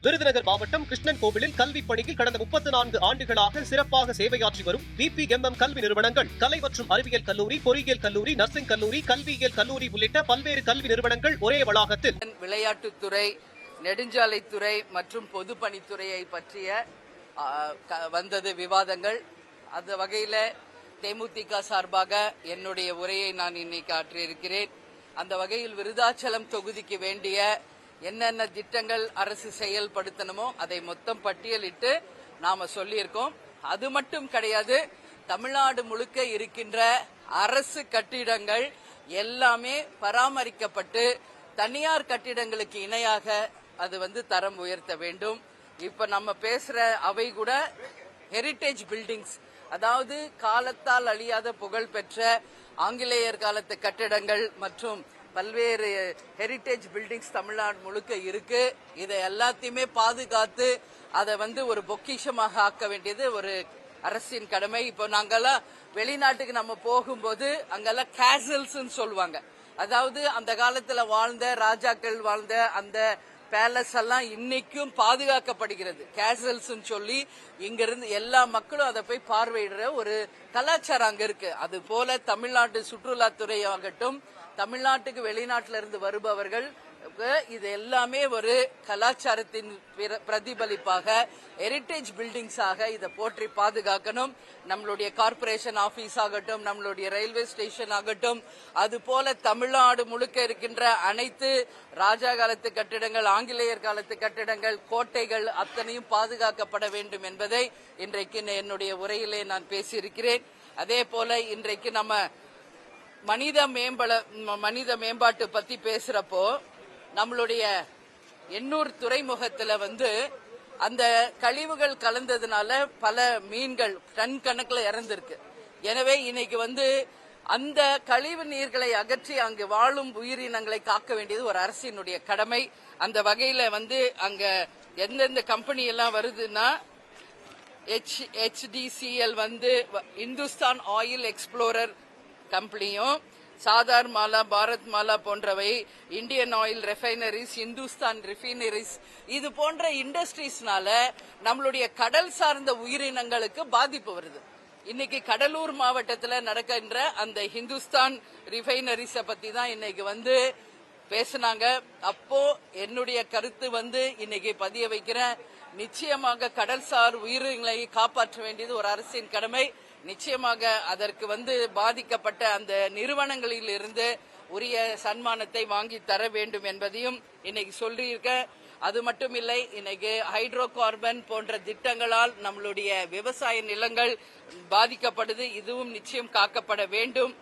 விருதுநகர் மாவட்டம் கிருஷ்ணன் கோவிலில் கல்விப் பணியில் கடந்த 34 ஆண்டுகளாக சிறப்பாக சேவையாற்றி வரும் BPMM கல்வி நிறுவனங்கள், கலை மற்றும் அறிவியல் கல்லூரி, பொறியியல் கல்லூரி, நர்சிங் கல்லூரி, கல்வியியல் கல்லூரி உள்ளிட்ட பல்வேறு கல்வி நிறுவனங்கள் ஒரே வளாகத்தில் விளையாட்டுத்துறை, நெடுஞ்சாலைத்துறை மற்றும் பொதுப்பணித்துறையை பற்றிய வந்தது விவாதங்கள். அந்த வகையில தேமுதிக சார்பாக என்னுடைய உரையை நான் இன்னைக்கு ஆற்றியிருக்கிறேன். அந்த வகையில் விருதாச்சலம் தொகுதிக்கு வேண்டிய என்னென்ன திட்டங்கள் அரசு செயல்படுத்தணுமோ அதை மொத்தம் பட்டியலிட்டு நாம சொல்லியிருக்கோம். அது மட்டும் கிடையாது, தமிழ்நாடு முழுக்க இருக்கின்ற அரசு கட்டிடங்கள் எல்லாமே பராமரிக்கப்பட்டு தனியார் கட்டிடங்களுக்கு இணையாக அது தரம் உயர்த்த வேண்டும். இப்ப நம்ம பேசுற அவை கூட ஹெரிட்டேஜ் பில்டிங்ஸ், அதாவது காலத்தால் அழியாத புகழ் பெற்ற ஆங்கிலேயர் காலத்து கட்டிடங்கள் மற்றும் பல்வேறு ஹெரிட்டேஜ் பில்டிங்ஸ் தமிழ்நாடு முழுக்க இருக்கு. இதை எல்லாத்தையுமே பாதுகாத்து அதை ஒரு பொக்கிஷமாக ஆக்க வேண்டியது ஒரு அரசின் கடமை. இப்போ நாங்கெல்லாம் வெளிநாட்டுக்கு நம்ம போகும்போது அங்கெல்லாம் கேசல்ஸ் சொல்லுவாங்க. அதாவது அந்த காலத்துல வாழ்ந்த ராஜாக்கள் வாழ்ந்த அந்த பேலஸ் எல்லாம் இன்னைக்கும் பாதுகாக்கப்படுகிறது. கேசல்ஸ் சொல்லி இங்கிருந்து எல்லா மக்களும் அதை போய் பார்வையிடுற ஒரு கலாச்சாரம் அங்க இருக்கு. அது போல தமிழ்நாட்டு சுற்றுலாத்துறை ஆகட்டும், தமிழ்நாட்டுக்கு வெளிநாட்டில இருந்து வருபவர்கள், இது எல்லாமே ஒரு கலாச்சாரத்தின் பிரதிபலிப்பாக ஹெரிட்டேஜ் பில்டிங்ஸாக இதை போற்றி பாதுகாக்கணும். நம்மளுடைய கார்பரேஷன் ஆபீஸ் ஆகட்டும், நம்மளுடைய ரயில்வே ஸ்டேஷன் ஆகட்டும், அது போல தமிழ்நாடு முழுக்க இருக்கின்ற அனைத்து ராஜா காலத்து கட்டிடங்கள், ஆங்கிலேயர் காலத்து கட்டிடங்கள், கோட்டைகள் அத்தனையும் பாதுகாக்கப்பட வேண்டும் என்பதை இன்றைக்கு என்னுடைய உரையிலே நான் பேசியிருக்கிறேன். அதே போல இன்றைக்கு நம்ம மனித மேம்பாட்டு பத்தி பேசுறப்போ நம்மளுடைய எண்ணூர் துறைமுகத்துல அந்த கழிவுகள் கலந்ததுனால பல மீன்கள் டன் கணக்குல இறந்திருக்கு. எனவே இன்னைக்கு அந்த கழிவு நீர்களை அகற்றி அங்கு வாழும் உயிரினங்களை காக்க வேண்டியது ஒரு அரசினுடைய கடமை. அந்த வகையில அங்க எந்தெந்த கம்பெனி எல்லாம் வருதுன்னா HDCL இந்துஸ்தான் ஆயில் எக்ஸ்ப்ளோரர் கம்பெனியும், சாதார் மாலா, பாரத் மாலா போன்றவை, இந்தியன் ஆயில் ரெஃபைனரிஸ், இந்துஸ்தான் ரிஃபைனரிஸ், இது போன்ற இண்டஸ்ட்ரீஸ்னால நம்மளுடைய கடல் சார்ந்த உயிரினங்களுக்கு பாதிப்பு வருது. இன்னைக்கு கடலூர் மாவட்டத்தில் நடக்கின்ற அந்த இந்துஸ்தான் ரிஃபைனரிஸ பத்தி தான் இன்னைக்கு பேசினாங்க. அப்போ என்னுடைய கருத்து இன்னைக்கு பதிய வைக்கிறேன். நிச்சயமாக கடல்சார் உயிரினங்களை காப்பாற்ற வேண்டியது ஒரு அரசின் கடமை. நிச்சயமாக அதற்கு பாதிக்கப்பட்ட அந்த நிறுவனங்களில் இருந்து உரிய சன்மானத்தை வாங்கி தர வேண்டும் என்பதையும் இன்னைக்கு சொல்லியிருக்கேன். அது மட்டும் இல்லை, இன்னைக்கு ஹைட்ரோ கார்பன் போன்ற திட்டங்களால் நம்மளுடைய விவசாய நிலங்கள் பாதிக்கப்படுது. இதுவும் நிச்சயம் காக்கப்பட வேண்டும்.